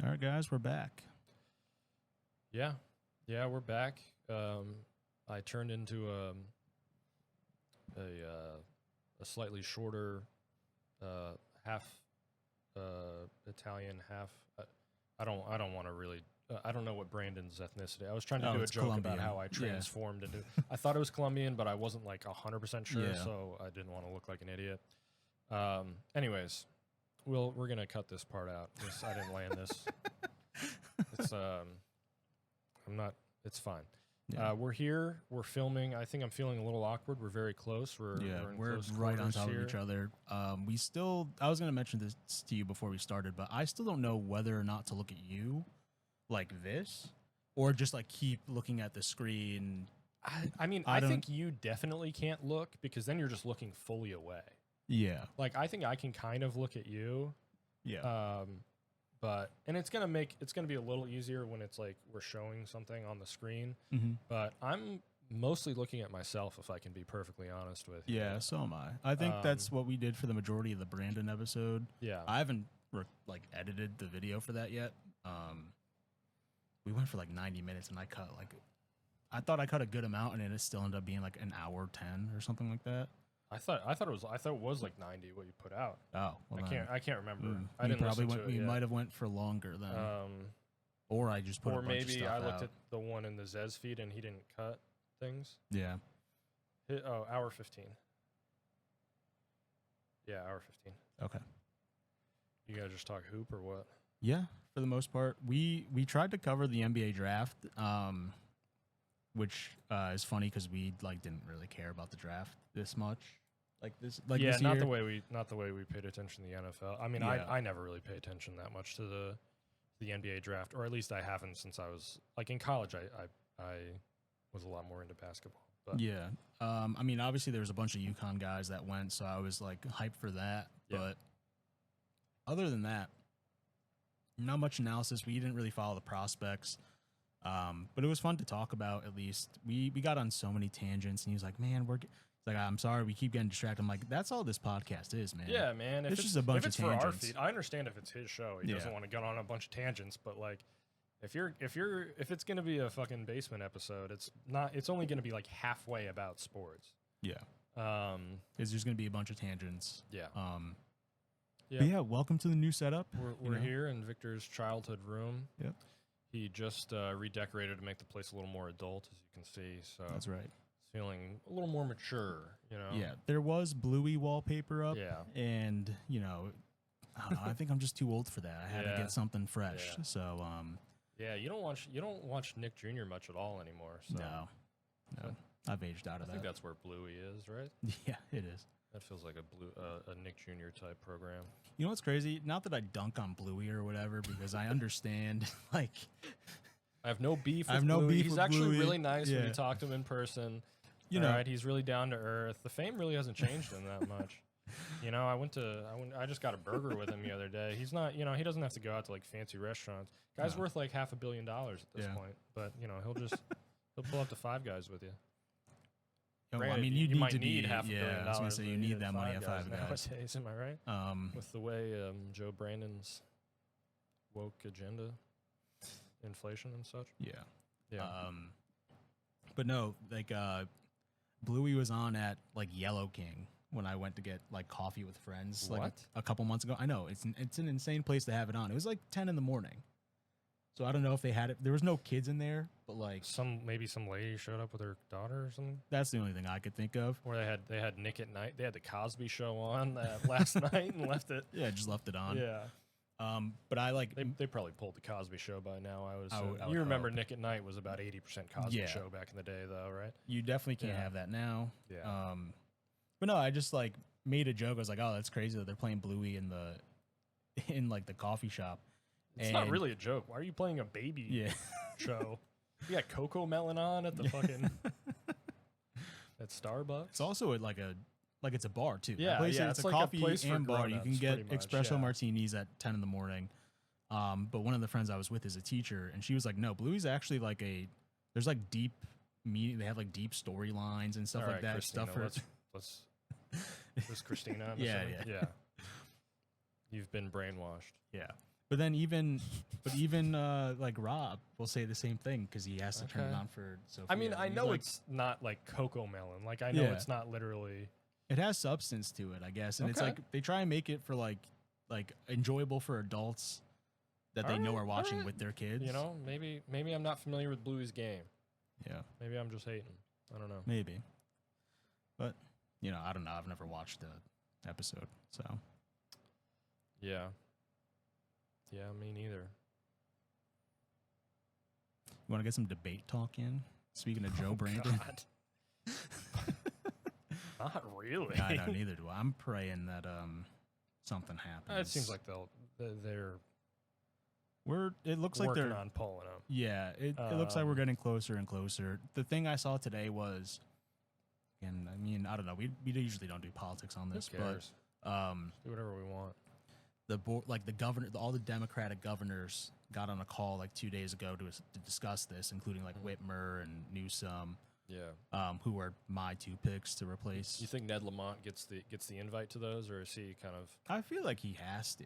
All right, guys, we're back. Yeah, we're back. I turned into a slightly shorter, half Italian, half. I don't want to really. I don't know what Brandon's ethnicity. I was trying to do a joke Colombian. about how I transformed into. I thought it was Colombian, but I wasn't like 100% sure, so I didn't want to look like an idiot. Anyways, we're gonna cut this part out. I didn't land this. It's I'm not. It's fine. Yeah. We're here. We're filming. I think I'm feeling a little awkward. We're very close. We're close right on top here. of each other. We still. I was going to mention this to you before we started, but I still don't know whether or not to look at you like this, or just like keep looking at the screen. I mean, I think you definitely can't look because then you're just looking fully away. Yeah. Like I think I can kind of look at you. Yeah. But it's gonna be a little easier when it's like we're showing something on the screen. Mm-hmm. But I'm mostly looking at myself, if I can be perfectly honest with you. Yeah, so am I. I think that's what we did for the majority of the Brandon episode. Yeah, I haven't edited the video for that yet. We went for like 90 minutes, and I thought I cut a good amount, and then it still ended up being like an hour 10 or something like that. I thought it was like 90 what you put out. Oh, well I can't remember. I didn't probably went. We might have went for longer then. Or I just put. Or a bunch maybe of stuff I looked out. at the one in the Zez feed and he didn't cut things. Yeah. Hour 15. Yeah, hour 15. Okay. You guys just talk hoop or what? Yeah, for the most part, we tried to cover the NBA draft, which is funny because we didn't really care about the draft this much. This not year. the way we paid attention to the NFL. I mean, Yeah. I never really pay attention that much to the NBA draft, or at least I haven't since I was like in college. I was a lot more into basketball. But. Yeah, I mean, obviously there was a bunch of UConn guys that went, so I was like hyped for that. Yeah. But other than that, not much analysis. We didn't really follow the prospects. But it was fun to talk about. At least we got on so many tangents, and he was like, "Man, It's like, I'm sorry, we keep getting distracted." I'm like, that's all this podcast is, man. Yeah, man. It's just a bunch of tangents. For our feed, I understand if it's his show. He doesn't want to get on a bunch of tangents, but like, if it's gonna be a fucking basement episode, it's only gonna be like halfway about sports. Yeah. It's just gonna be a bunch of tangents. Yeah. But yeah, welcome to the new setup. We're here in Victor's childhood room. Yep. He just redecorated to make the place a little more adult, as you can see. So that's right. Feeling a little more mature, you know. Yeah, there was bluey wallpaper up. Yeah. And I don't know. I think I'm just too old for that. I had to get something fresh. Yeah. So yeah, you don't watch Nick Jr. much at all anymore. So. No, I've aged out of that. I think that's where Bluey is, right? Yeah, it is. That feels like a Nick Jr. type program. You know what's crazy? Not that I dunk on Bluey or whatever, because I understand I have no beef with I have no Bluey. beef He's with actually Bluey. really nice when you talk to him in person. Right? He's really down to earth. The fame really hasn't changed him that much. I just got a burger with him the other day. He's not, he doesn't have to go out to like fancy restaurants. Guy's worth like $500 million at this point. But he'll pull up to Five Guys with you. Granted, I mean, you might need $500 million. I was gonna say you need that money at Five Guys nowadays. Am I right? With the way Joe Brandon's woke agenda, inflation and such. Yeah. Yeah. But no, like Bluey was on at like Yellow King when I went to get like coffee with friends like a couple months ago. I know it's an insane place to have it on. It was like 10 in the morning. So I don't know if they had it. There was no kids in there, but like maybe some lady showed up with her daughter or something. That's the only thing I could think of. Or they had Nick at Night. They had the Cosby Show on last night and left it. Yeah, just left it on. Yeah. But I like they probably pulled the Cosby Show by now. I would you remember Nick at Night was about 80% Cosby Show back in the day, though, right? You definitely can't have that now. Yeah. But no, I just like made a joke. I was like, oh, that's crazy that they're playing Bluey in like the coffee shop. It's not really a joke. Why are you playing a baby show? You got Coco Melon on at the fucking at Starbucks. It's also it's a bar too. Yeah, it's a like coffee a place and for bar. You can get espresso much, martinis at 10 in the morning. But one of the friends I was with is a teacher, and she was like, "No, Bluey's actually like there's like deep meaning. They have like deep storylines and stuff like that. Christina, stuff for let's this is Christina. I'm yeah. You've been brainwashed. Yeah. But even like Rob will say the same thing because he has to turn it on for Sophia. I mean, I He's know like, it's not like Cocoa Melon. Like I know it's not literally. It has substance to it, I guess, and it's like they try and make it for like enjoyable for adults that they know are watching with their kids. You know, maybe I'm not familiar with Bluey's game. Yeah. Maybe I'm just hating. I don't know. Maybe. But, you know, I don't know. I've never watched the episode, so. Yeah. Yeah, me neither. You want to get some debate talk in? Speaking of Joe Brandon. Not really. I know, neither do I. I'm praying that something happens. It seems like they're it looks like they're on pulling them. Yeah, it looks like we're getting closer and closer. The thing I saw today was, and I mean, I don't know, we usually don't do politics on this, but do whatever we want. The board, like the governor, all the Democratic governors got on a call like 2 days ago to discuss this, including like Whitmer and Newsom. Yeah. Who are my two picks to replace? You think Ned Lamont gets the invite to those, or is he kind of? I feel like he has to.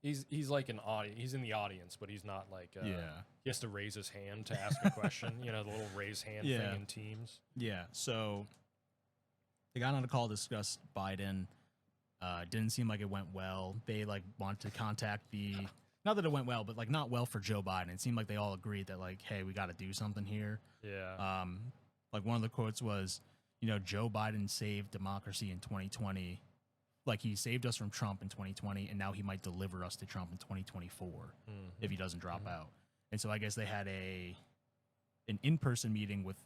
He's like an audience. He's in the audience, but he's not like. He has to raise his hand to ask a question. You know, the little raise hand thing in Teams. Yeah. So they got on a call to discuss Biden. Didn't seem like it went well. They like want to contact the. Not that it went well, but like not well for Joe Biden. It seemed like they all agreed that like, hey, we got to do something here. Yeah. Like one of the quotes was, you know, Joe Biden saved democracy in 2020. Like he saved us from Trump in 2020, and now he might deliver us to Trump in 2024 if he doesn't drop out. And so I guess they had an in-person meeting with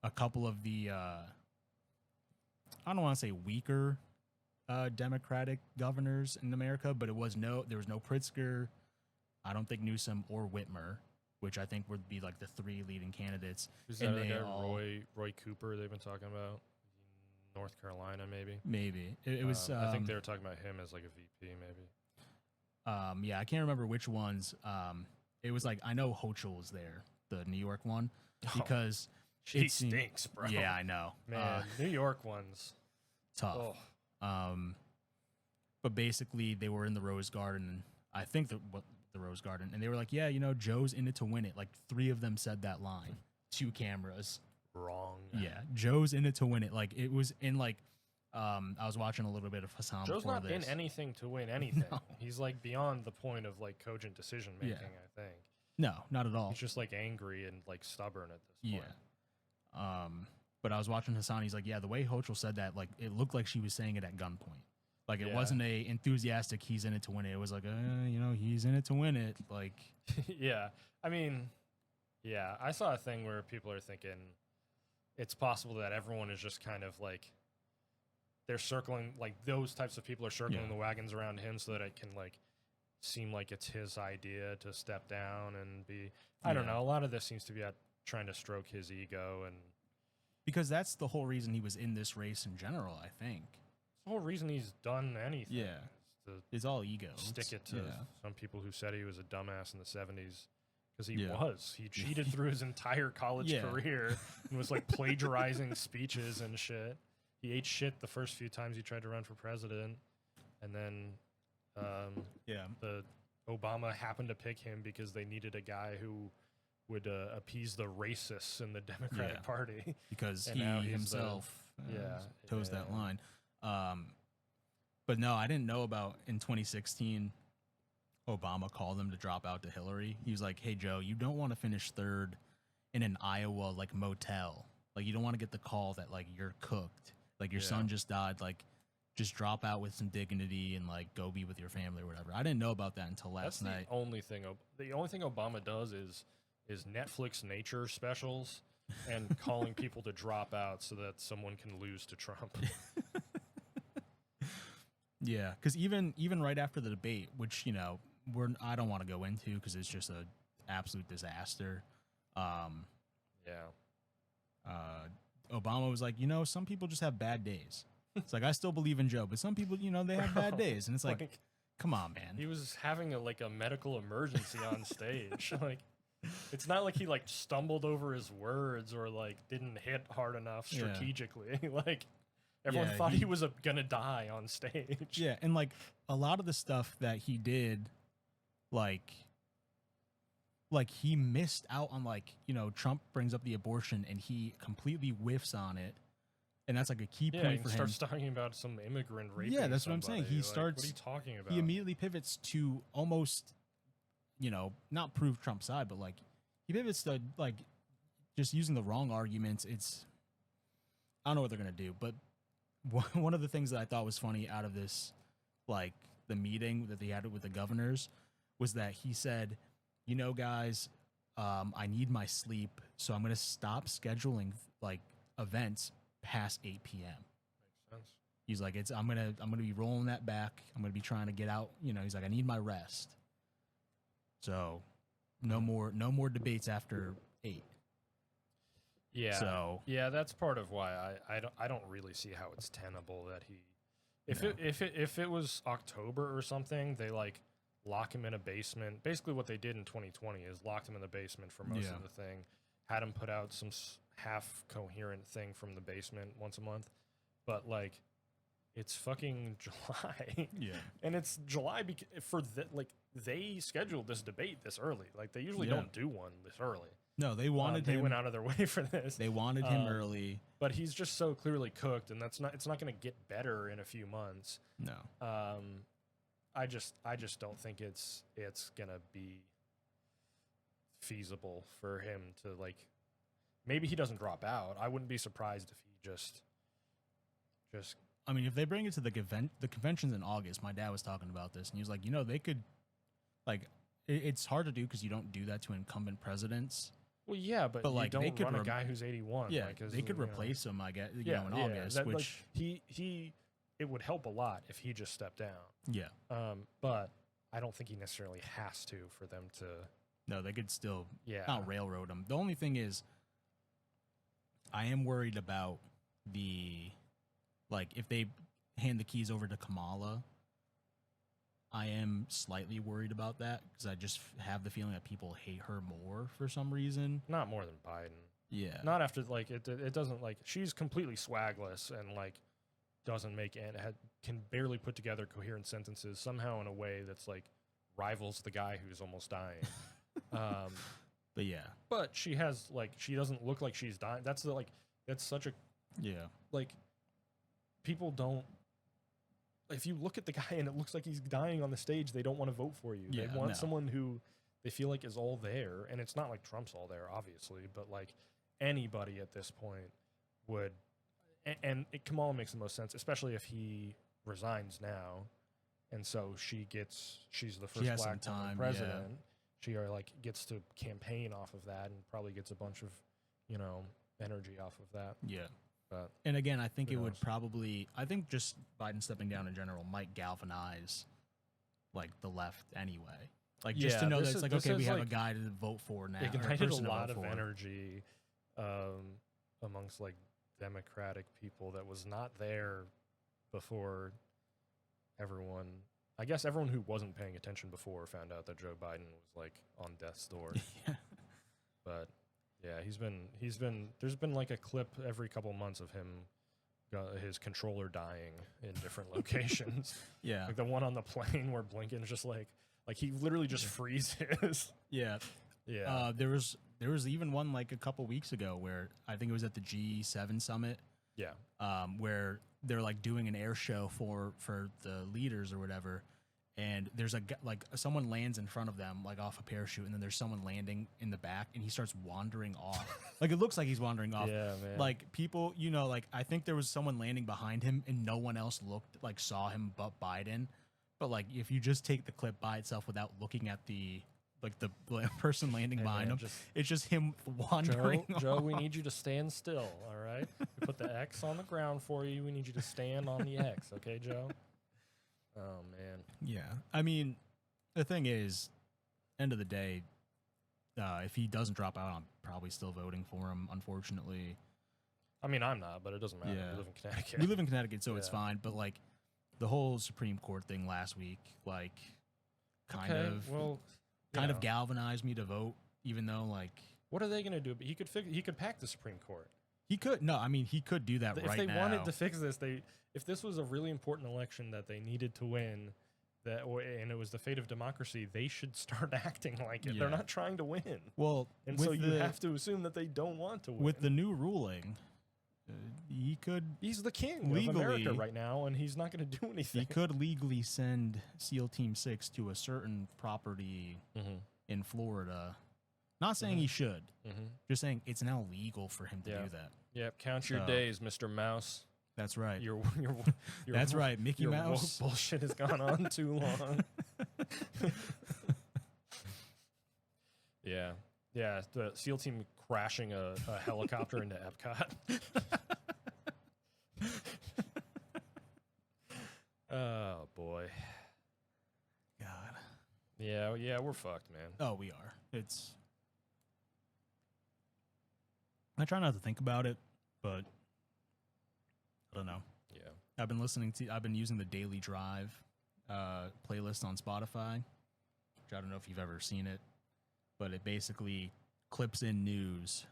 a couple of the I don't want to say weaker Democratic governors in America, but there was no Pritzker, I don't think Newsom or Whitmer, which I think would be like the three leading candidates. Who's that guy, Roy Cooper they've been talking about? North Carolina, maybe? Maybe. It was... I think they were talking about him as like a VP, maybe. Yeah, I can't remember which ones. It was like, I know Hochul was there, the New York one, because... She stinks, bro. Yeah, I know. Man, New York one's... Tough. Oh. But basically, they were in the Rose Garden, I think the Rose Garden, and they were like, yeah, you know, Joe's in it to win it. Like, 3 of them said that line. 2 cameras. Wrong. Yeah, Joe's in it to win it. Like, it was in, like, I was watching a little bit of Hassan Joe's before not this. in anything to win anything. No. He's, like, beyond the point of, like, cogent decision-making, I think. No, not at all. He's just, like, angry and, like, stubborn at this point. Yeah. But I was watching Hassan. He's like, yeah, the way Hochul said that, like, it looked like she was saying it at gunpoint. Like, it wasn't a enthusiastic, he's in it to win it. It was like, you know, he's in it to win it. Like, yeah. I mean, yeah. I saw a thing where people are thinking it's possible that everyone is just kind of like, they're circling, like, those types of people are circling the wagons around him so that it can, like, seem like it's his idea to step down and be, I don't know. A lot of this seems to be trying to stroke his ego and. Because that's the whole reason he was in this race in general, I think. The whole reason he's done anything. Yeah. It's all ego. Stick it to some people who said he was a dumbass in the 70s. Because he was. He cheated through his entire college career and was like plagiarizing speeches and shit. He ate shit the first few times he tried to run for president. And then the Obama happened to pick him because they needed a guy who would appease the racists in the Democratic Party. Because he himself toes that line. But no, I didn't know about in 2016, Obama called him to drop out to Hillary. He was like, hey, Joe, you don't want to finish 3rd in an Iowa, like, motel. Like, you don't want to get the call that, like, you're cooked. Like, your son just died. Like, just drop out with some dignity and, like, go be with your family or whatever. I didn't know about that until last night. The only thing Obama does is Netflix nature specials and calling people to drop out so that someone can lose to Trump. Yeah, because even right after the debate, which, you know, I don't want to go into because it's just an absolute disaster. Obama was like, you know, some people just have bad days. It's like, I still believe in Joe, but some people, you know, they have bad days. And it's like come on, man. He was having a medical emergency on stage. Like, it's not like he, like, stumbled over his words or, like, didn't hit hard enough strategically. Like, everyone thought he was gonna die on stage. Yeah, and, like, a lot of the stuff that he did like he missed out on, like, you know, Trump brings up the abortion and he completely whiffs on it, and that's like a key point for him. Starts talking about some immigrant raping. Yeah, that's what I'm somebody. saying. He Like, starts. What are you talking about? He immediately pivots to almost, you know, not prove Trump's side, but like he pivots to like just using the wrong arguments. It's, I don't know what they're gonna do, but one of the things that I thought was funny out of this, like the meeting that they had with the governors, was that he said, you know, guys, I need my sleep, so I'm gonna stop scheduling like events past 8 p.m. Makes sense. He's like, I'm gonna be rolling that back. I'm gonna be trying to get out. You know, he's like, I need my rest. So, no more debates after 8. Yeah. So yeah, that's part of why I don't really see how it's tenable that he, if it was October or something, they like lock him in a basement. Basically, what they did in 2020 is locked him in the basement for most of the thing, had him put out some half coherent thing from the basement once a month, but like, it's fucking July. Yeah. And it's July they scheduled this debate this early. Like, they usually don't do one this early. No, they wanted him. They went out of their way for this. They wanted him early. But he's just so clearly cooked, and it's not going to get better in a few months. No. I just don't think it's gonna be feasible for him to, like, maybe he doesn't drop out. I wouldn't be surprised if he just I mean, if they bring it to the convention's in August, my dad was talking about this, and he was like, you know, they could, like, it's hard to do because you don't do that to incumbent presidents. Well, yeah, but like, you they don't could run a guy who's 81. Yeah, like, they could replace him, I guess, you know, in August. That, which like, it would help a lot if he just stepped down. Yeah. But I don't think he necessarily has to for them to. No, they could still not railroad him. The only thing is, I am worried about if they hand the keys over to Kamala, I am slightly worried about that because I just have the feeling that people hate her more for some reason. Not more than Biden. Yeah. Not after, like, it doesn't, like, she's completely swagless and, like, doesn't make and can barely put together coherent sentences somehow in a way that's, like, rivals the guy who's almost dying. But yeah. But she has, like, she doesn't look like she's dying. That's such a, like, people don't, if you look at the guy and it looks like he's dying on the stage, they don't want to vote for you. They want someone who they feel like is all there. And it's not like Trump's all there, obviously, but like anybody at this point would. And Kamala makes the most sense, especially if he resigns now. And so she's the first black woman president. Yeah. She gets to campaign off of that and probably gets a bunch of, you know, energy off of that. Yeah. But and again, I think it would probably, I think just Biden stepping down in general might galvanize like the left anyway. Like just to know that it's like, okay, we have a guy to vote for now. Ignited a lot of energy amongst like Democratic people that was not there before everyone. I guess everyone who wasn't paying attention before found out that Joe Biden was like on death's door. Yeah. But yeah, there's been like a clip every couple months of him, his controller dying in different locations. Yeah. Like the one on the plane where Blinken's just like he literally just freezes. Yeah. Yeah. There was even one like a couple weeks ago where I think it was at the G7 summit. Yeah. Where they're like doing an air show for the leaders or whatever. And there's someone lands in front of them, like off a parachute, and then there's someone landing in the back, and he starts wandering off. Like it looks like he's wandering off. Yeah, man. Like people, you know, like I think there was someone landing behind him, and no one else saw him but Biden. But like if you just take the clip by itself without looking at the person landing behind him, it's just him wandering. Joe, we need you to stand still. All right, we put the X on the ground for you. We need you to stand on the X. Okay, Joe. Oh, man. Yeah. I mean, the thing is, end of the day, if he doesn't drop out, I'm probably still voting for him, unfortunately. I mean, I'm not, but it doesn't matter. We live in Connecticut. We live in Connecticut, so it's fine. But, like, the whole Supreme Court thing last week, like, kind of galvanized me to vote, even though, like... What are they going to do? But he could pack the Supreme Court. He could. No, I mean, he could do that right now. If they wanted to fix this, if this was a really important election that they needed to win, and it was the fate of democracy, they should start acting like it. They're not trying to win. Well, and so you have to assume that they don't want to win. With the new ruling, he's the king legally, of America right now, and he's not going to do anything. He could legally send SEAL Team 6 to a certain property in Florida. Not saying he should. Just saying it's now legal for him to do that. Yep. Count your days, Mr. Mouse. That's right. Your That's right. Mickey Mouse. Woke bullshit has gone on too long. Yeah. The SEAL team crashing a helicopter into Epcot. Oh boy. God. Yeah, we're fucked, man. Oh, we are. I try not to think about it, but I don't know. Yeah. I've been using the Daily Drive playlist on Spotify, which I don't know if you've ever seen it, but it basically clips in news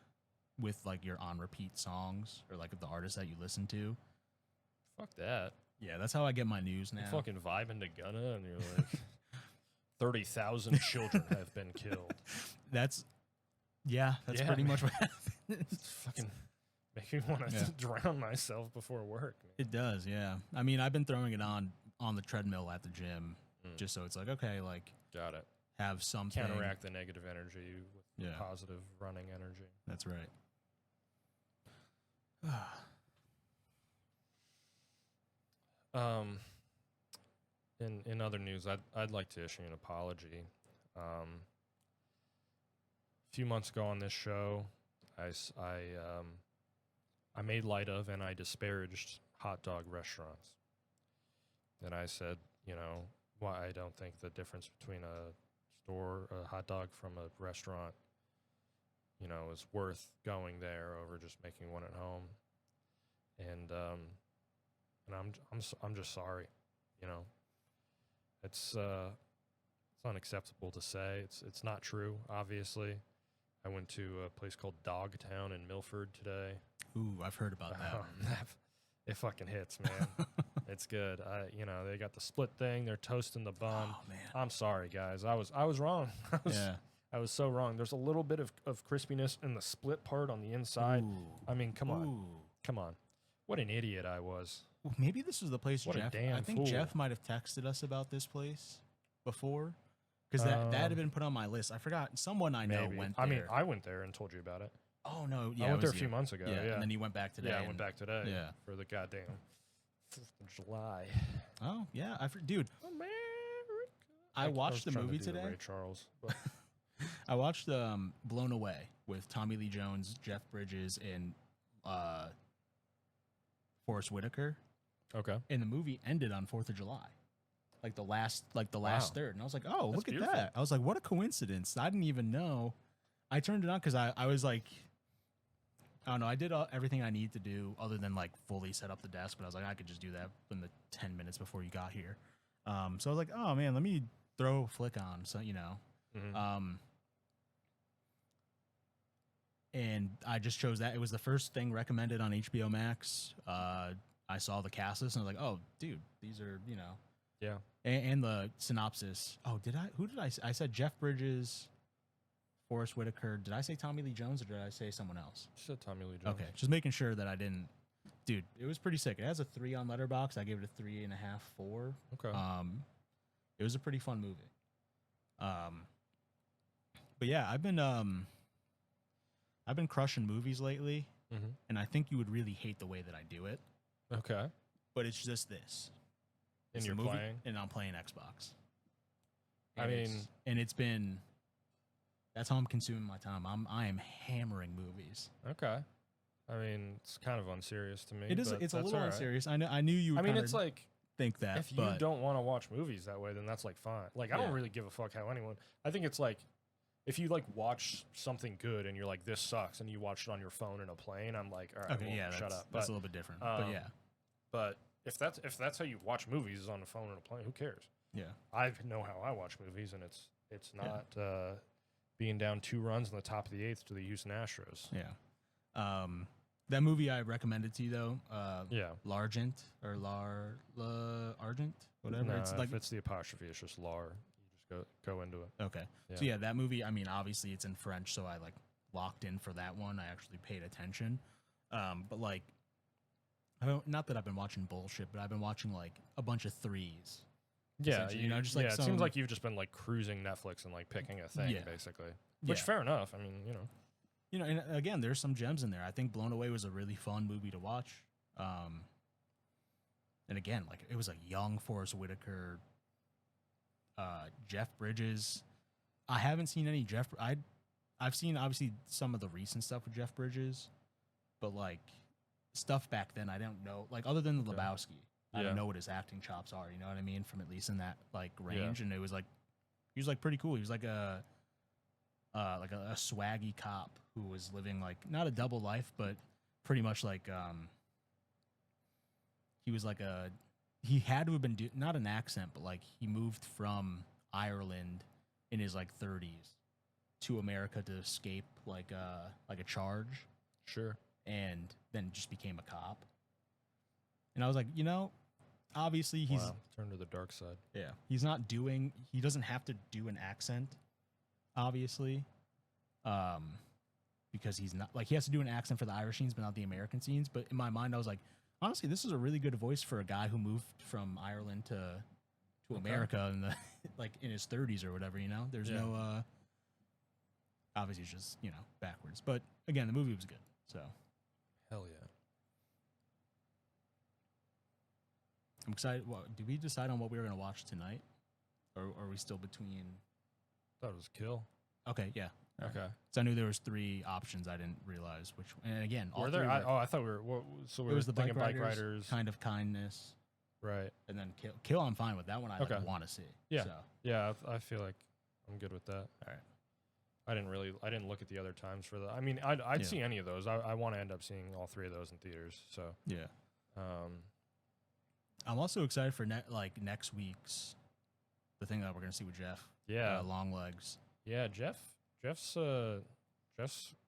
with like your on repeat songs or like the artists that you listen to. Fuck that. Yeah, that's how I get my news now. You fucking vibing to Gunna and you're like 30,000 children have been killed. That's pretty much what happened. It's fucking make me want to drown myself before work. Man. It does, yeah. I mean, I've been throwing it on the treadmill at the gym just so it's like, okay, like got it. Have something counteract the negative energy with positive running energy. That's right. In other news, I'd like to issue an apology. A few months ago on this show, I made light of and I disparaged hot dog restaurants. And I said, why I don't think the difference between a hot dog from a restaurant, is worth going there over just making one at home. And I'm just sorry, It's unacceptable to say. It's not true, obviously. I went to a place called Dogtown in Milford today. Ooh, I've heard about that. It fucking hits, man. It's good. They got the split thing. They're toasting the bun. Oh, man. I'm sorry, guys. I was wrong. I was so wrong. There's a little bit of crispiness in the split part on the inside. Ooh. I mean, come on. What an idiot I was. Well, maybe this was the place What a Jeff. damn I think fool. Jeff might have texted us about this place before. Because that had been put on my list. I forgot. Someone I know went there. I mean, I went there and told you about it. Oh, no. Yeah, I went there a few months ago. Yeah. And then you went back today. Yeah, I went back today. Yeah. For the goddamn 4th of July. Oh, yeah. Dude. America. I watched the movie today. today. Ray Charles. But I watched Blown Away with Tommy Lee Jones, Jeff Bridges, and Forrest Whitaker. Okay. And the movie ended on 4th of July. Like the last third. And I was like, oh, look at beautiful. that. I was like, what a coincidence. I didn't even know. I turned it on because I was like, I don't know. I did everything I need to do other than like fully set up the desk. But I was like, I could just do that in the 10 minutes before you got here. So I was like, oh, man, let me throw a flick on. So, and I just chose that. It was the first thing recommended on HBO Max. I saw the cast list and I was like, oh, dude, these are, yeah. And the synopsis. Oh, who did I say? I said Jeff Bridges, Forrest Whitaker. Did I say Tommy Lee Jones or did I say someone else? You said Tommy Lee Jones. Okay, just making sure that I didn't. Dude, it was pretty sick. It has a 3 on Letterboxd. I gave it a 3.5, 4. Okay. It was a pretty fun movie. But yeah, I've been crushing movies lately, and I think you would really hate the way that I do it. Okay. But it's just this. And you're playing? And I'm playing Xbox. And it's been. That's how I'm consuming my time. I am hammering movies. Okay. I mean, it's kind of unserious to me. It is. It's a little unserious. I knew you. Would it's like think that if you don't want to watch movies that way, then that's like fine. Like I don't really give a fuck how anyone. I think it's like if you like watch something good and you're like this sucks, and you watch it on your phone in a plane, I'm like, all right, okay, well, shut up. That's a little bit different. But yeah. But if that's how you watch movies is on the phone in a plane, who cares? Yeah. I know how I watch movies, and it's not being down 2 runs in the top of the 8th to the Houston Astros. Yeah. That movie I recommended to you though. Yeah. L'Argent or Argent. whatever. No, It's like if it's the apostrophe, it's just Lar. You just go into it. okay. Yeah. So yeah, that movie. I mean, obviously it's in French, so I like locked in for that one. I actually paid attention. But like, not that I've been watching bullshit, but I've been watching like a bunch of threes. Yeah, you know, just like it seems like you've just been like cruising Netflix and like picking a thing, basically. Which fair enough. I mean, you know, and again, there's some gems in there. I think Blown Away was a really fun movie to watch. And again, like it was a young Forrest Whitaker, Jeff Bridges. I haven't seen any Jeff. I've seen obviously some of the recent stuff with Jeff Bridges, but like stuff back then I don't know. Like other than the Lebowski. I don't know what his acting chops are, you know what I mean? From at least in that like range, and it was like he was like pretty cool. He was like a swaggy cop who was living like not a double life, but pretty much like he was like he had to have been not an accent, but like he moved from Ireland in his like 30s to America to escape like a charge, and then just became a cop. And I was like, you know, obviously he's turned to the dark side. Yeah, he doesn't have to do an accent, obviously, because he's not like he has to do an accent for the Irish scenes, but not the American scenes. But in my mind, I was like, honestly, this is a really good voice for a guy who moved from Ireland to America in the like in his 30s or whatever. You know, there's no obviously it's just backwards. But again, the movie was good. So hell yeah. I'm excited. Did we decide on what we were going to watch tonight? Or are we still between? Thought it was Kill. Okay, yeah. Okay. So I knew there was 3 options. I didn't realize which. And again, all were three there? were, I thought we were. So we it were was the thinking bike riders. Kind of Kindness. Right. And then Kill. Kill, I'm fine with that one. I want to see. Yeah. So. Yeah, I feel like I'm good with that. All right. I didn't look at the other times for the. I mean, I'd see any of those. I want to end up seeing all 3 of those in theaters. So yeah. I'm also excited for next week's the thing that we're gonna see with Jeff. Yeah, long legs. Yeah, Jeff's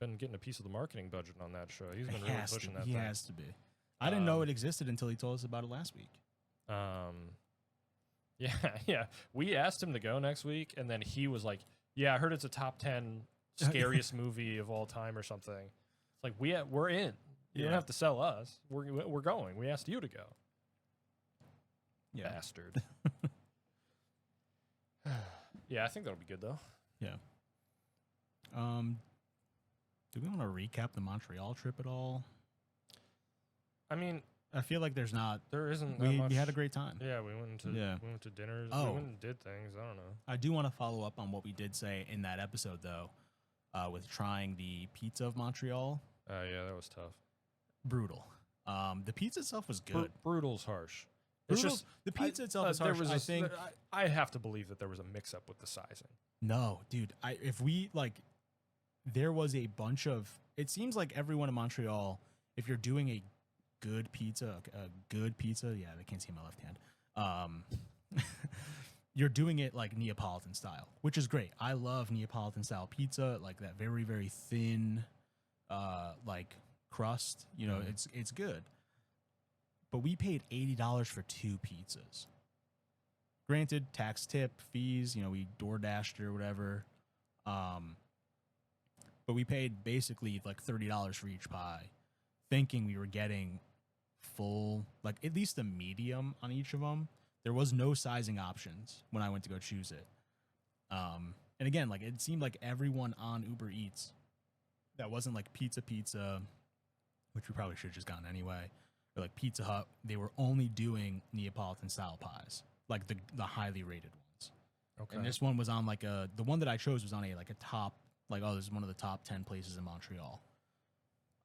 been getting a piece of the marketing budget on that show. He's been really pushing that. He has to be. I didn't know it existed until he told us about it last week. Yeah. We asked him to go next week, and then he was like, "Yeah, I heard it's a top 10 scariest movie of all time or something." It's like we're in. You don't have to sell us. We're going. We asked you to go. Yeah. Bastard. Yeah, I think that'll be good though. Yeah. Do we want to recap the Montreal trip at all? I mean, I feel like there isn't. We had a great time. Yeah, we went to dinners. Oh. We went and did things. I don't know. I do want to follow up on what we did say in that episode though, with trying the pizza of Montreal. Yeah, that was tough. Brutal. The pizza itself was good. Brutal's harsh. It's just the pizza itself is harsh. I think I have to believe that there was a mix-up with the sizing. No, dude. There was a bunch of. It seems like everyone in Montreal, if you're doing a good pizza, yeah, they can't see my left hand. You're doing it like Neapolitan style, which is great. I love Neapolitan style pizza, like that very, very thin, like crust. You know, it's good. But we paid $80 for 2 pizzas. Granted, tax tip, fees, we DoorDashed or whatever. But we paid basically like $30 for each pie, thinking we were getting full, like at least a medium on each of them. There was no sizing options when I went to go choose it. And again, like it seemed like everyone on Uber Eats that wasn't like Pizza, which we probably should have just gotten anyway, or like Pizza Hut, they were only doing Neapolitan style pies, like the highly rated ones. Okay. And this one was on like the one that I chose was on a top, like, oh, this is one of the top 10 places in Montreal.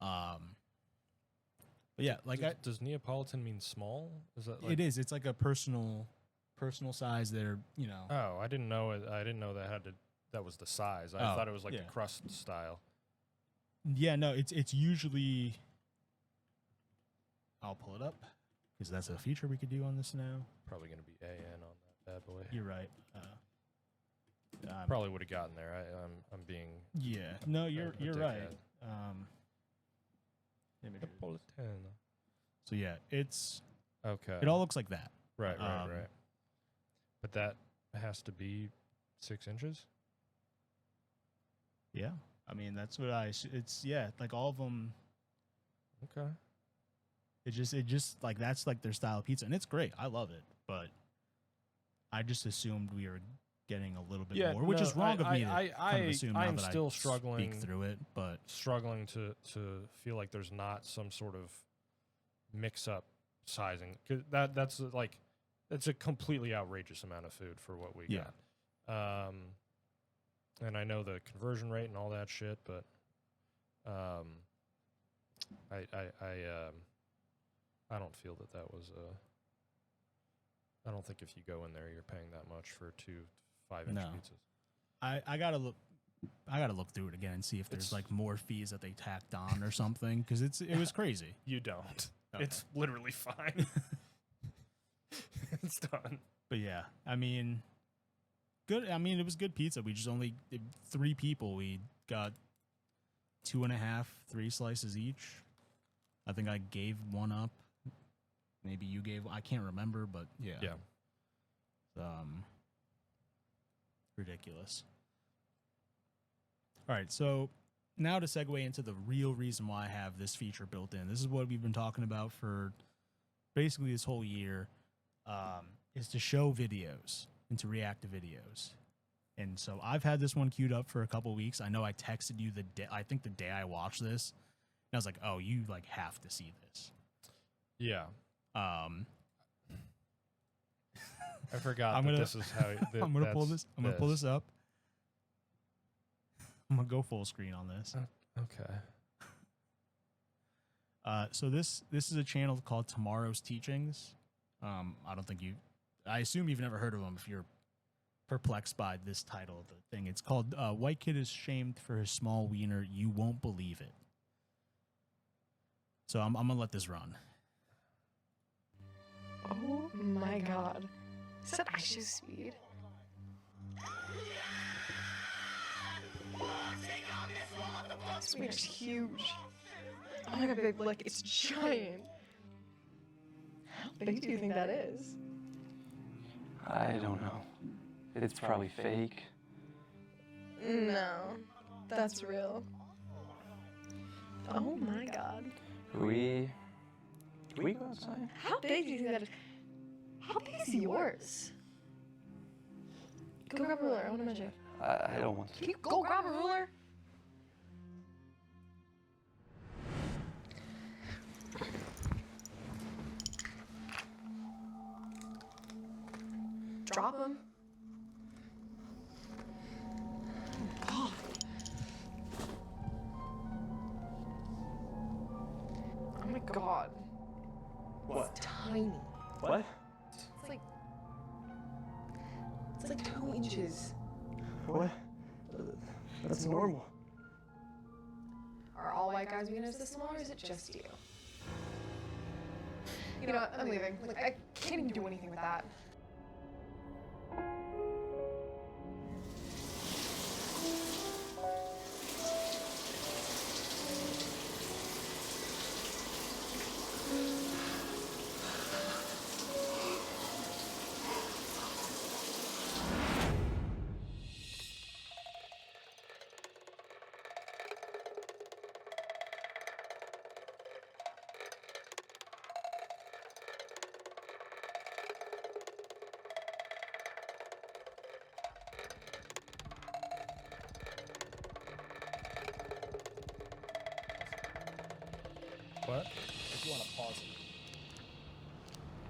But yeah, like does Neapolitan mean small? Is that it is? It's like a personal size. There, Oh, I didn't know it. I didn't know that was the size. I thought it was like the crust style. Yeah, no, it's usually. I'll pull it up because that's a feature we could do on this now. Probably going to be AN on that bad boy. You're right. Probably would have gotten there. I'm being. Yeah. No, you're right. Neapolitan. So yeah, it's okay. It all looks like that. Right. But that has to be 6 inches? Yeah. I mean, that's what it's, yeah, like all of them. Okay. It just like, that's like their style of pizza. And it's great. I love it. But I just assumed we were getting a little bit more, which is wrong of me to kind of assume now that I speak through it. But struggling to feel like there's not some sort of mix-up sizing. 'Cause that's like, it's a completely outrageous amount of food for what we got. And I know the conversion rate and all that shit, but I don't feel that was I don't think if you go in there, you're paying that much for 2 5-inch pizzas. I gotta look through it again and see if there's like more fees that they tacked on or something, because it was crazy. You don't. Okay. It's literally fine. It's done. But yeah, I mean, good. I mean, it was good pizza. We just only 3 people. We got 2.5, 3 slices each. I think I gave one up. Maybe you gave. I can't remember, but yeah. Yeah. Ridiculous. All right, so now to segue into the real reason why I have this feature built in. This is what we've been talking about for basically this whole year, is to show videos and to react to videos. And so I've had this one queued up for a couple weeks. I know I texted you the day I watched this, and I was like, "Oh, you like have to see this." Yeah. I forgot this is how I'm gonna pull this. I'm gonna pull this up. I'm gonna go full screen on this. Okay. So this is a channel called Tomorrow's Teachings. I assume you've never heard of them if you're perplexed by this title of the thing. It's called White Kid is Shamed for His Small Wiener. You Won't Believe It. So I'm gonna let this run. Oh my god. Is that ISO speed? This wiener's huge. Oh my god, babe, look, it's giant. How big do you think that is? I don't know. It's probably fake. No, that's real. Oh my god. Do we go outside? How big do you think that is? How big is yours? Go grab a ruler, I want to measure. I don't want to. Can you go grab a ruler? Drop him. God. Oh my god. What? It's tiny. What? It's like 2 inches. What? That's normal. Are all white guys wieners this small, or is it just you? You know what? I'm leaving. Like, I can't even do anything with that. What? If you want to pause it.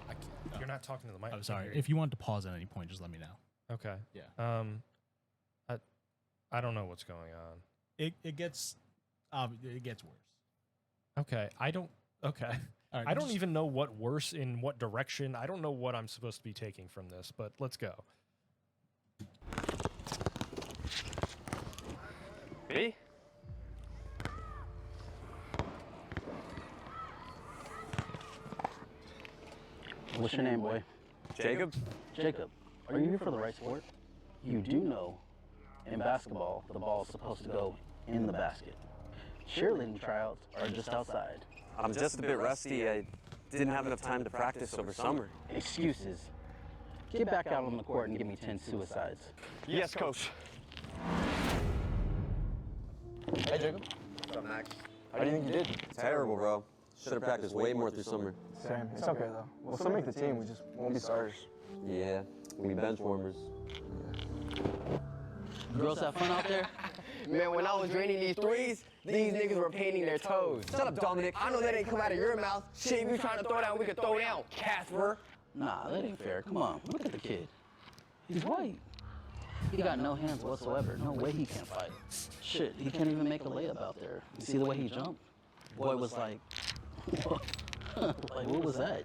I can't. You're not talking to the mic. I'm sorry. If you want to pause at any point, just let me know. Okay. Yeah. I don't know what's going on. It gets worse. Okay. Okay. All right, I don't even know what worse in what direction. I don't know what I'm supposed to be taking from this, but let's go. Me? What's your name, boy? Jacob? Jacob, are you here for the right sport? You do know, in basketball, the ball is supposed to go in the basket. Cheerleading tryouts are just outside. I'm just a bit rusty. I didn't have enough time to practice over summer. Excuses. get back out on the court and give me 10 suicides. Yes, coach. Hey, Jacob. What's up, Max? How do you think you did? Terrible, bro. Should have practiced way more through summer. Same. It's okay, though. We'll still make the team. We just won't be starters. Yeah, we bench warmers. Girls have fun out there? Man, when I was draining these threes, these niggas were painting their toes. Shut up, Dominic. I know that ain't come out of your mouth. Shit, if you trying to throw down, we can throw down, Casper. Nah, that ain't fair. Come on, look at the kid. He's white. He got no hands whatsoever. No way he can fight. Shit, he can't even make a layup out there. You see the way he jumped? Boy was like, like, what was that?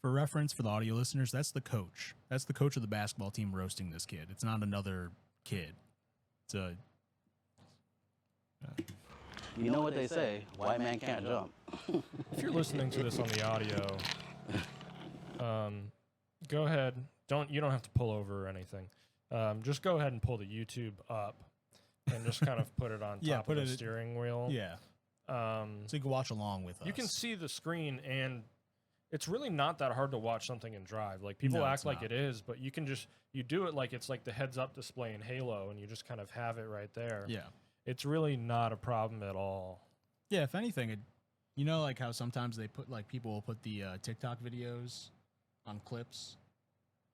For reference, for the audio listeners, that's the coach. That's the coach of the basketball team roasting this kid. It's not another kid. It's a... You know what they say, white man can't jump. If you're listening to this on the audio, go ahead. You don't have to pull over or anything. Just go ahead and pull the YouTube up and just kind of put it on top of the steering wheel. Yeah. So you can watch along with us. You can see the screen, and it's really not that hard to watch something in Drive. Like, people act like it is, but you can you do it like it's like the heads-up display in Halo, and you just kind of have it right there. Yeah. It's really not a problem at all. Yeah, if anything, you know, like how sometimes they put, like, people will put the TikTok videos on clips?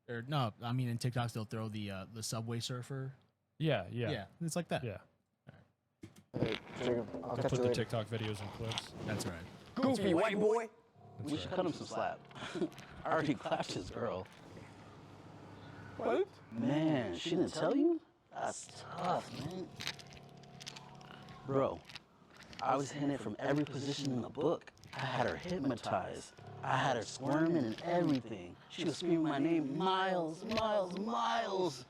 Or, no, I mean, in TikToks, they'll throw the Subway Surfer. Yeah. Yeah, it's like that. Yeah. Hey, Jacob, I'll catch Put you the later. TikTok videos and clips. That's right. Goofy, white boy. We should cut him some slack. I already clapped his girl. What? Man, she didn't tell you? That's tough, man. Bro, I was hitting it from every position in the book. I had her hypnotized. I had her squirming and everything. She was screaming my name miles, miles, miles.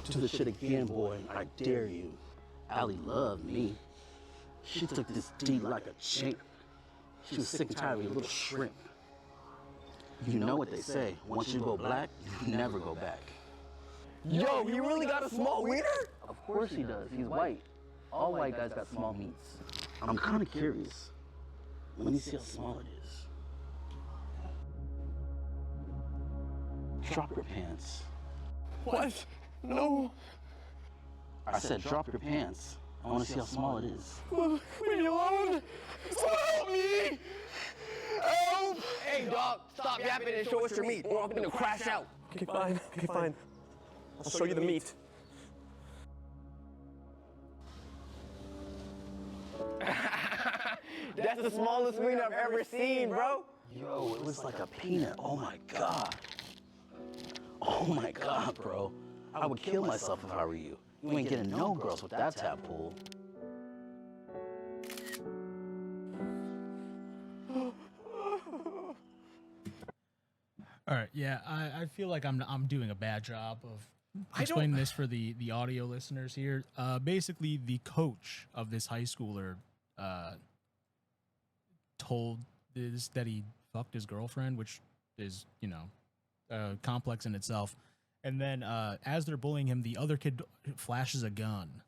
Do the shit again, boy. I dare you. Allie loved me. She took this D like a champ. She was sick and tired of a little shrimp. You know what they say. Once you go black, you never go back. Yo, he really got a small wiener? Of course he does. He's white. All white guys got small meats. I'm kind of curious. Let me see how small it is. Drop your pants. What? No. I said drop your pants. I want to see how small it is. Leave me alone. Someone help me. Help. Hey, dog, stop yapping and show us your meat, or I'm gonna crash out. Okay, fine. Okay, fine. I'll show you the meat. That's the smallest wiener I've ever seen, bro. Yo, it was like a peanut. Oh my God. Oh my God, bro. I would kill myself if I were you. You ain't getting no girls with that tadpole. All right, yeah, I feel like I'm doing a bad job of explaining this for the audio listeners here. Basically, the coach of this high schooler told this that he fucked his girlfriend, which is, you know, complex in itself. And then as they're bullying him, the other kid flashes a gun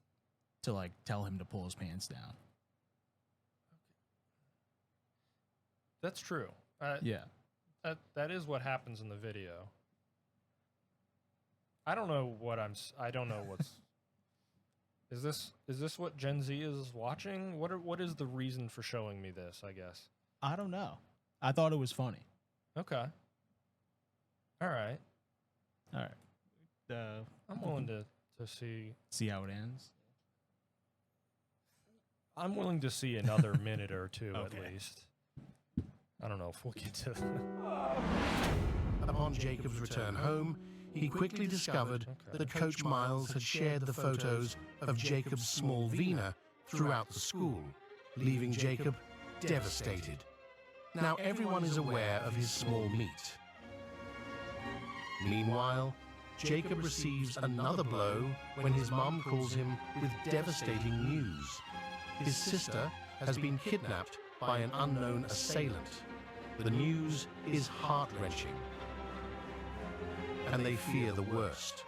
to, like, tell him to pull his pants down. That's true. Yeah. That is what happens in the video. I don't know what's. Is this what Gen Z is watching? What is the reason for showing me this, I guess? I don't know. I thought it was funny. Okay. All right. I'm willing to See how it ends. I'm willing to see another minute or two Okay. at least. I don't know if we'll get to Upon Jacob's return home, he quickly discovered that Coach Miles had shared the photos of Jacob's small Vina throughout the school, leaving Jacob devastated. Now everyone is aware of his small meat. Meanwhile, Jacob receives another blow when his mom calls him with devastating news. His sister has been kidnapped by an unknown assailant. The news is heart-wrenching, and they fear the worst.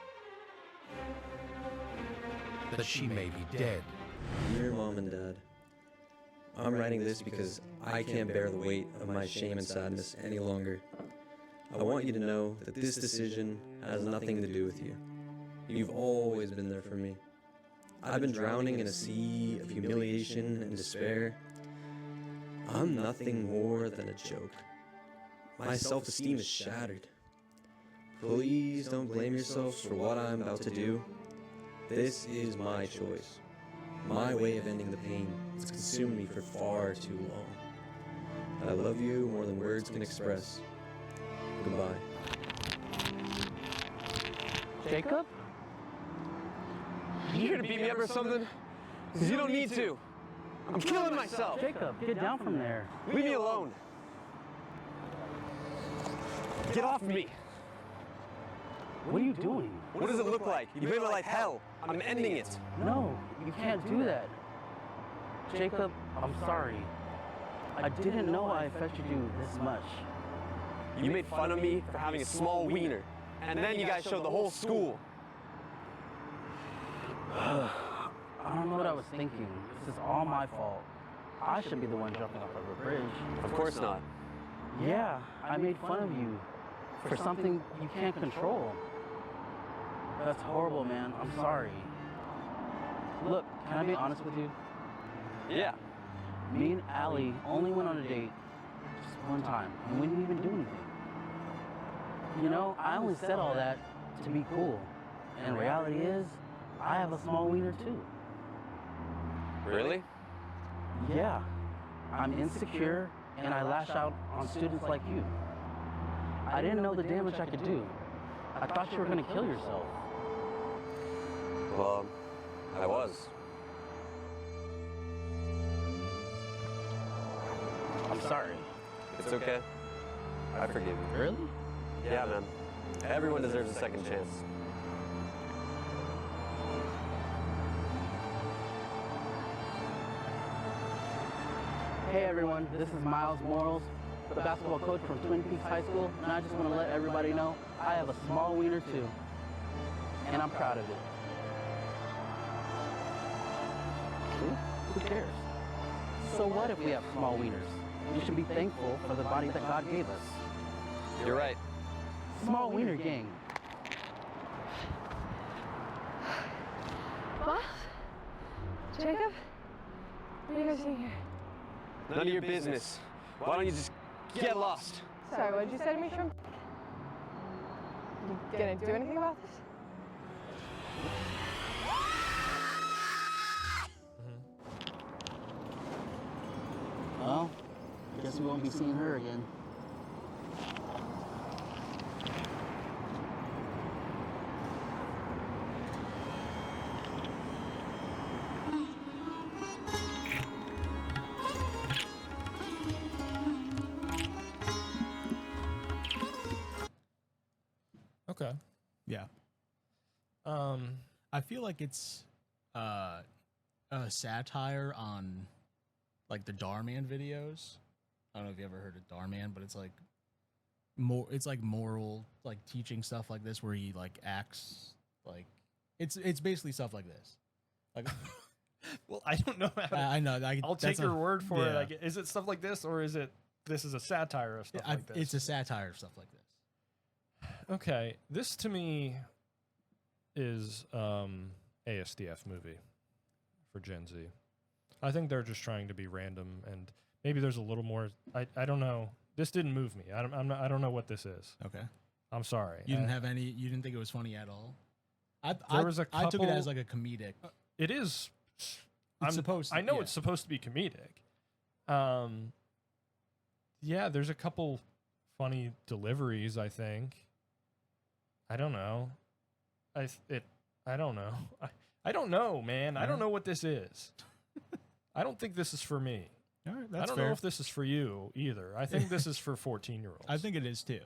That she may be dead. Dear Mom and Dad, I'm writing this because I can't bear the weight of my shame and sadness any longer. I want you to know that this decision has nothing to do with you. You've always been there for me. I've been drowning in a sea of humiliation and despair. I'm nothing more than a joke. My self-esteem is shattered. Please don't blame yourselves for what I'm about to do. This is my choice. My way of ending the pain that's consumed me for far too long. I love you more than words can express. Goodbye. Jacob? You gonna beat me up or something? Because you don't need to. I'm killing myself. Jacob, get down from there. Leave me alone. Get off me. What are you doing? What does it look like? You made my life hell. I'm ending it. No, you can't do that. Jacob, I'm sorry. I didn't know I affected you this much. You made fun of me for having a small wiener. And then you guys showed the whole school. I don't know what I was thinking. This is all my fault. I should be the one jumping off of a bridge. Of course not. Yeah, I made fun of you for something you can't control. That's horrible, man. I'm sorry. Look, can I be honest with you? Yeah. Me and Allie only went on a date just one time, and we didn't even do anything. You know, I only said all that to be cool. And reality is, I have a small wiener too. Really? Yeah. I'm insecure, and I lash out on students like you. I didn't know the damage I could do. I thought you were gonna kill yourself. Well, I was. I'm sorry. It's okay. I forgive you. Really? Yeah, man. Everyone deserves a second chance. Hey everyone, this is Miles Morals, the basketball coach from Twin Peaks High School, and I just want to let everybody know I have a small wiener too, and I'm proud of it. Who cares? So what if we have small wieners? We should be thankful for the body that God gave us. You're right. Small wiener gang. Boss? Jacob? What are you guys doing here? None of your business. Why don't you just get lost? Sorry, what did you say to me, Shrimp? You gonna do anything about this? Well, I guess we won't be seeing her again. Okay. Yeah. I feel like it's a satire on like the Darman videos. I don't know if you ever heard of Darman, but it's like moral, like teaching stuff like this where he like acts like it's basically stuff like this. Like Well, I don't know how to, I know. I'll take your word for it. Like, is it stuff like this, or is it this is a satire of stuff like this? It's a satire of stuff like this. Okay, this to me is ASDF movie for Gen Z. I think they're just trying to be random, and maybe there's a little more. I don't know. This didn't move me. I don't know what this is. Okay. I'm sorry. You didn't have any. You didn't think it was funny at all. There was a I took it couple- as like a comedic. It is. It's supposed to, I know yeah. it's supposed to be comedic. Yeah, there's a couple funny deliveries, I think. I don't know. I don't know. I don't know, man. I don't know what this is. I don't think this is for me. All right, I don't know if this is for you either. I think this is for 14-year-olds. I think it is too.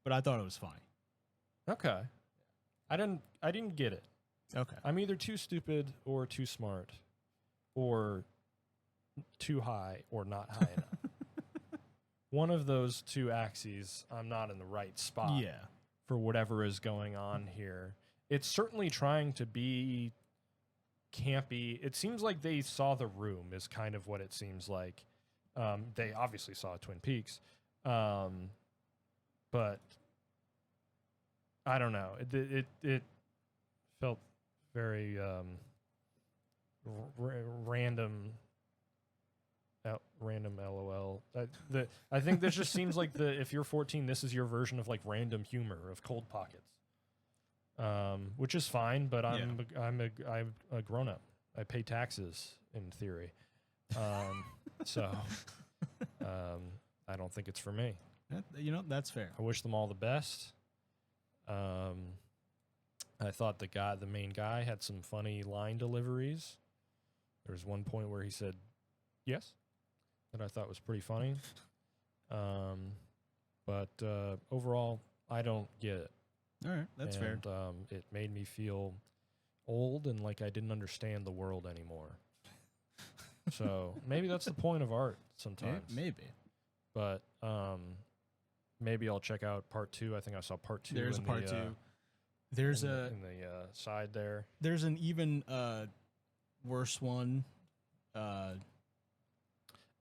But I thought it was funny. Okay. I didn't get it. Okay. I'm either too stupid or too smart or too high or not high enough. One of those two axes, I'm not in the right spot for whatever is going on here. It's certainly trying to be campy. It seems like they saw The Room is kind of what it seems like. They obviously saw Twin Peaks, but I don't know. It felt very random. Random LOL. I think this just seems like if you're 14, this is your version of like random humor of Cold Pockets, which is fine. But I'm a grown up. I pay taxes in theory, so I don't think it's for me. That's fair. I wish them all the best. I thought the main guy had some funny line deliveries. There was one point where he said yes, that I thought was pretty funny. But overall, I don't get it. All right, that's fair. It made me feel old and like I didn't understand the world anymore. So maybe that's the point of art sometimes. Maybe. But maybe I'll check out part 2. I think I saw part 2. There's a part 2. There's in the side there. There's an even worse one.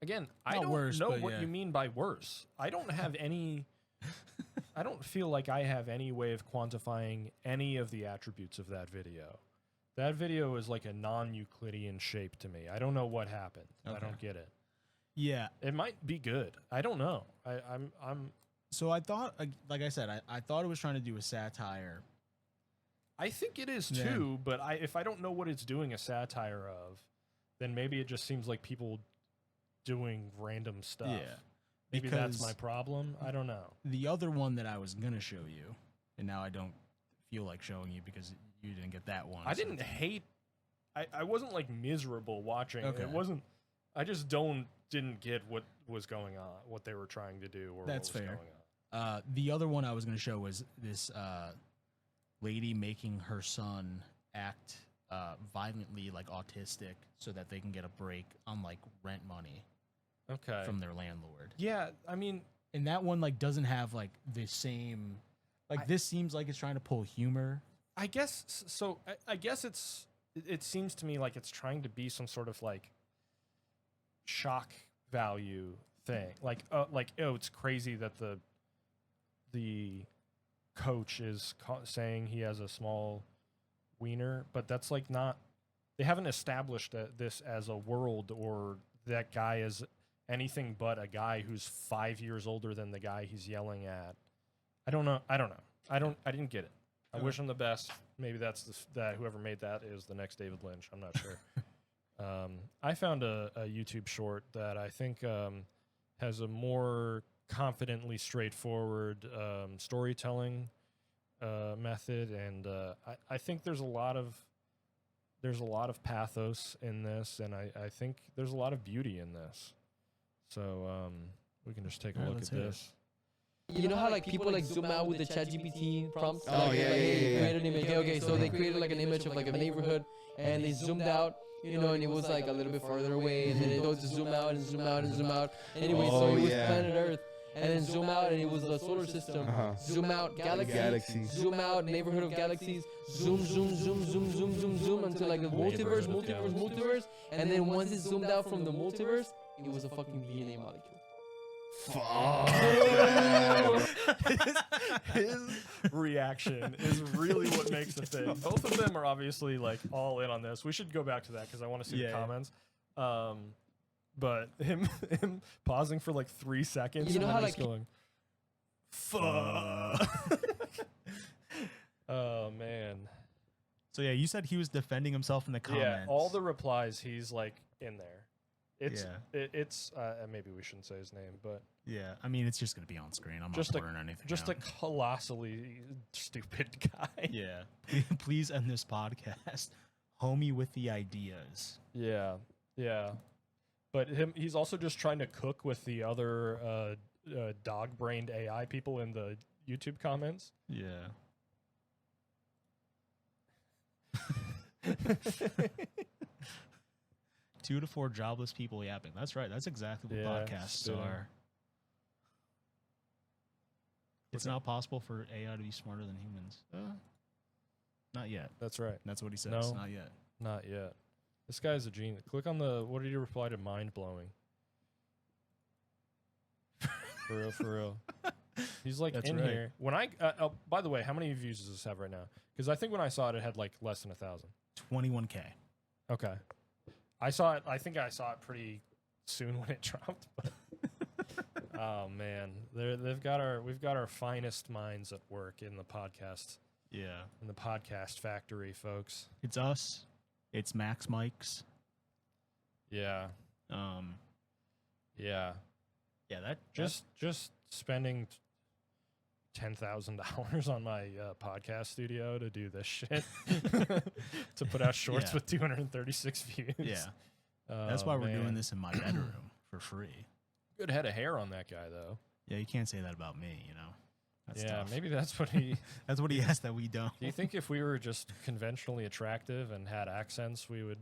Again, I don't know what you mean by worse. I don't have any. I don't feel like I have any way of quantifying any of the attributes of that video. That video is like a non-Euclidean shape to me. I don't know what happened. Okay. I don't get it. Yeah, it might be good. I don't know. I'm. So I thought, like I said, I thought it was trying to do a satire. I think it is too, but if I don't know what it's doing a satire of, then maybe it just seems like people doing random stuff. Yeah. Maybe that's my problem. I don't know. The other one that I was going to show you, and now I don't feel like showing you because you didn't get that one. I didn't hate. I wasn't like miserable watching. Okay. It wasn't. I just didn't get what was going on, what they were trying to do, or that's what was fair. Going on. The other one I was going to show was this lady making her son act violently like autistic so that they can get a break on like rent money. Okay. From their landlord. Yeah, I mean, and that one like doesn't have like the same, like this seems like it's trying to pull humor. I guess so. I guess it seems to me like it's trying to be some sort of like shock value thing. Like oh, it's crazy that the coach is saying he has a small wiener, but that's like not. They haven't established this as a world or that guy is anything but a guy who's 5 years older than the guy he's yelling at. I don't know. I didn't get it. I wish him the best. Maybe that's that whoever made that is the next David Lynch. I'm not sure. I found a YouTube short that I think has a more confidently straightforward storytelling method, and I think there's a lot of pathos in this, and I think there's a lot of beauty in this. So we can just take a look at this. You know how like people like zoom out with the ChatGPT prompts? Oh, like, yeah, create an image. Okay, so they created like an image of like a neighborhood, and they zoomed out, you know, and it was like a little bit farther away, and then it goes to zoom out and zoom out and zoom out. Anyway, so it was planet Earth, and then zoom out, and it was the solar system. Zoom out, galaxy. Zoom out, neighborhood of galaxies. Zoom, zoom, zoom, zoom, zoom, zoom, zoom until like the multiverse. And then once it zoomed out from the multiverse, it was a fucking DNA molecule. His reaction is really what makes the thing. Both of them are obviously like all in on this. We should go back to that because I want to see the comments. But him pausing for like 3 seconds. You know and how just like going, fuck. Oh man. So yeah, you said he was defending himself in the comments. Yeah, all the replies he's like in there. It's maybe we shouldn't say his name, but yeah, I mean it's just gonna be on screen. I'm just not blurring anything. Just out. a colossally stupid guy. Yeah, please end this podcast, homie with the ideas. Yeah, but he's also just trying to cook with the other dog-brained AI people in the YouTube comments. Yeah. 2 to 4 jobless people yapping. That's right. That's exactly what podcasts are. It's not possible for AI to be smarter than humans. Not yet. That's right. That's what he says. No, not yet. Not yet. This guy's a genius. Click on the. What did you reply to? Mind blowing. For real. He's like That's in right. here. When I. By the way, how many views does this have right now? Because I think when I saw it, it had like less than 1,000. 21K. Okay. I saw it. I think I saw it pretty soon when it dropped. But oh man, we've got our finest minds at work in the podcast. Yeah. In the podcast factory, folks. It's us. It's Max Mikes. Yeah. Yeah. Yeah. That Just spending $10,000 on my podcast studio to do this shit to put out shorts Yeah. with 236 views. Yeah. That's why we're man. doing this in my bedroom for free. Good head of hair on that guy, though. Yeah, you can't say that about me, you know. That's yeah, tough. maybe that's what he. That's what he has that we don't. Do you think if we were just conventionally attractive and had accents, we'd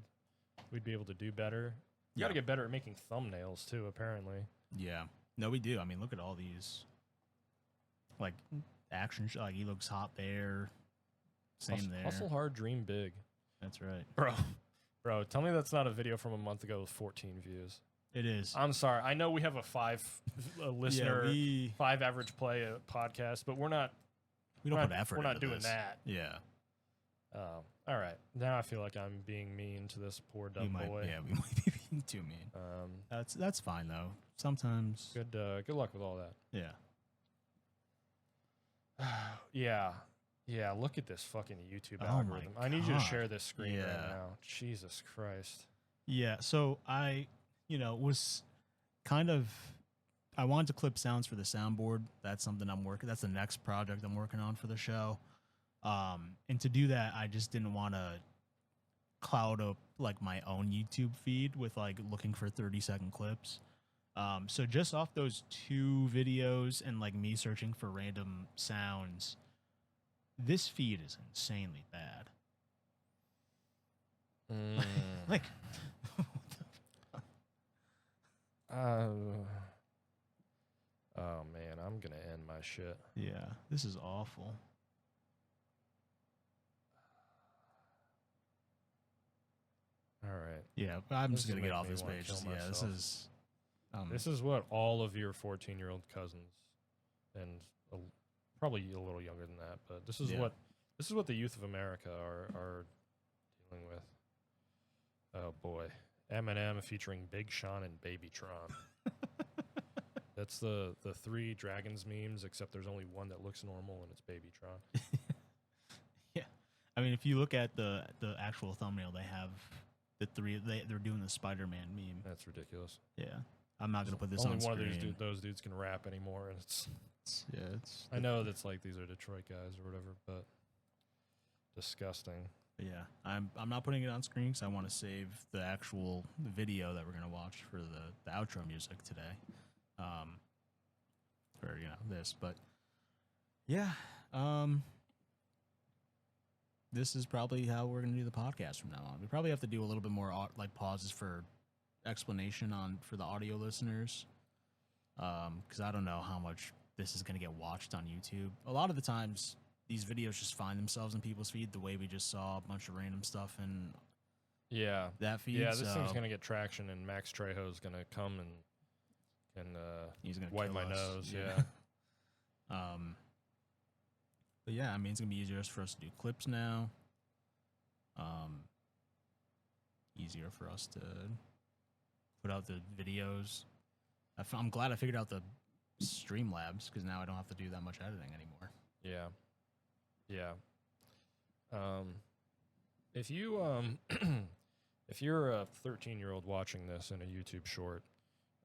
be able to do better? You got to get better at making thumbnails too, apparently. Yeah. No, we do. I mean, look at all these, like, action. Like, he looks hot there. Same there. Hustle hard, dream big. That's right. Bro, tell me that's not a video from a month ago with 14 views. It is. I'm sorry. I know we have a 5 listener, 5 average play podcast, but we're not. We don't put effort We're not into doing this. that. Yeah. All right. Now I feel like I'm being mean to this poor dumb boy. Yeah, we might be being too mean. That's fine though. Sometimes. Good luck with all that. Yeah. Yeah. Look at this fucking YouTube Oh algorithm. my I need you to God. share this screen right Yeah. now. Jesus Christ. Yeah. So I, was kind of. I wanted to clip sounds for the soundboard. That's something I'm working. That's the next project I'm working on for the show. And to do that, I just didn't want to cloud up like my own YouTube feed with like looking for 30-second clips. So just off those 2 videos and like me searching for random sounds, this feed is insanely bad. Like, oh man, I'm gonna end my shit. yeah, this is awful. All right. Yeah, I'm This just is gonna get making off me this wanna page. kill Yeah, this myself. is. This is what all of your 14-year-old cousins, and probably a little younger than that, but this is what the youth of America are dealing with. Oh boy, Eminem featuring Big Sean and Babytron. That's the 3 dragons memes, except there's only one that looks normal, and it's Babytron. Yeah, I mean, if you look at the actual thumbnail, they have the 3. They're doing the Spider-Man meme. That's ridiculous. Yeah, I'm not gonna put this Only on one screen. of those dudes can rap anymore, and it's. It's. I know that's like these are Detroit guys or whatever, but disgusting. But yeah, I'm not putting it on screen because I want to save the actual video that we're gonna watch for the outro music today. For this, but yeah, this is probably how we're gonna do the podcast from now on. We probably have to do a little bit more like pauses for explanation for the audio listeners, because I don't know how much this is gonna get watched on YouTube. A lot of the times, these videos just find themselves in people's feed the way we just saw a bunch of random stuff in that feed. Yeah, this thing's gonna get traction, and Max Trejo's gonna come and he's gonna wipe kill my us. nose. Yeah. But yeah, I mean, it's gonna be easier for us to do clips now. Easier for us to put out the videos. I'm glad I figured out the Streamlabs because now I don't have to do that much editing anymore. Yeah. If you if you're a 13-year-old watching this in a YouTube short,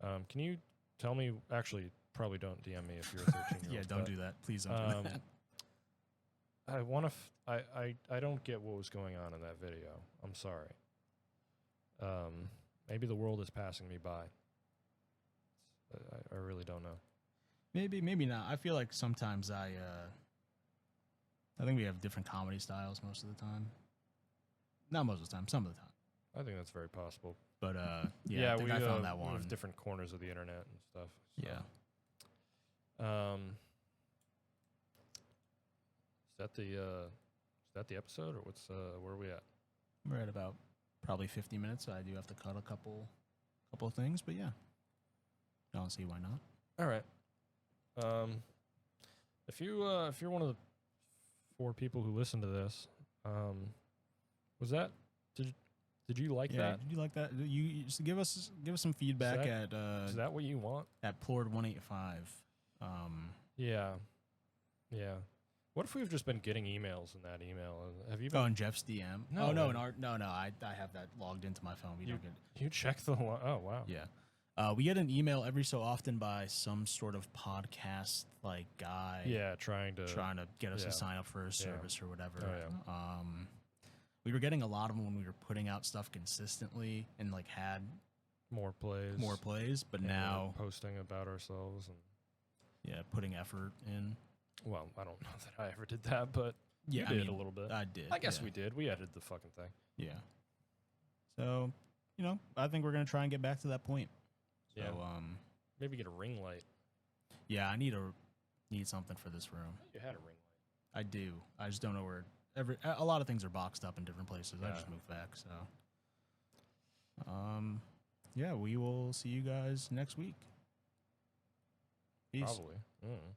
can you tell me? Actually, probably don't DM me if you're a 13-year-old. Yeah, don't do that. Please don't do that. I want to. I don't get what was going on in that video. I'm sorry. Maybe the world is passing me by. I really don't know. Maybe not. I feel like sometimes I think we have different comedy styles most of the time. Not most of the time, some of the time. I think that's very possible. But yeah, I think I found that we one. have different corners of the internet and stuff. So. Yeah. Is that the episode, or what's where are we at? We're at about probably 50 minutes. I do have to cut a couple of things, but yeah, I don't see why not. All right. If you're one of the 4 people who listen to this, was that did you like that? Did you like that? You just give us some feedback is that what you want? at Plord185. Yeah. What if we've just been getting emails in that email? Have you Oh, been? in Jeff's DM. No, Oh no, in- I have that logged into my phone. We don't get. You check the oh wow. Yeah. We get an email every so often by some sort of podcast like guy. Yeah, trying to get us yeah. to sign up for a Yeah. service or whatever. Oh, yeah. We were getting a lot of them when we were putting out stuff consistently and like had more plays, but and now posting about ourselves and putting effort in. well, I don't know that I ever did that, but Yeah, you I did mean, a little bit. I did. I guess yeah. we did. We edited the fucking thing. Yeah. So, I think we're gonna try and get back to that point. So, Yeah. Maybe get a ring light. yeah, I need something for this room. You had a ring light. I do. I just don't know where. A lot of things are boxed up in different places. I Yeah. just moved back, so. Yeah, we will see you guys next week. Peace. Probably. Mm.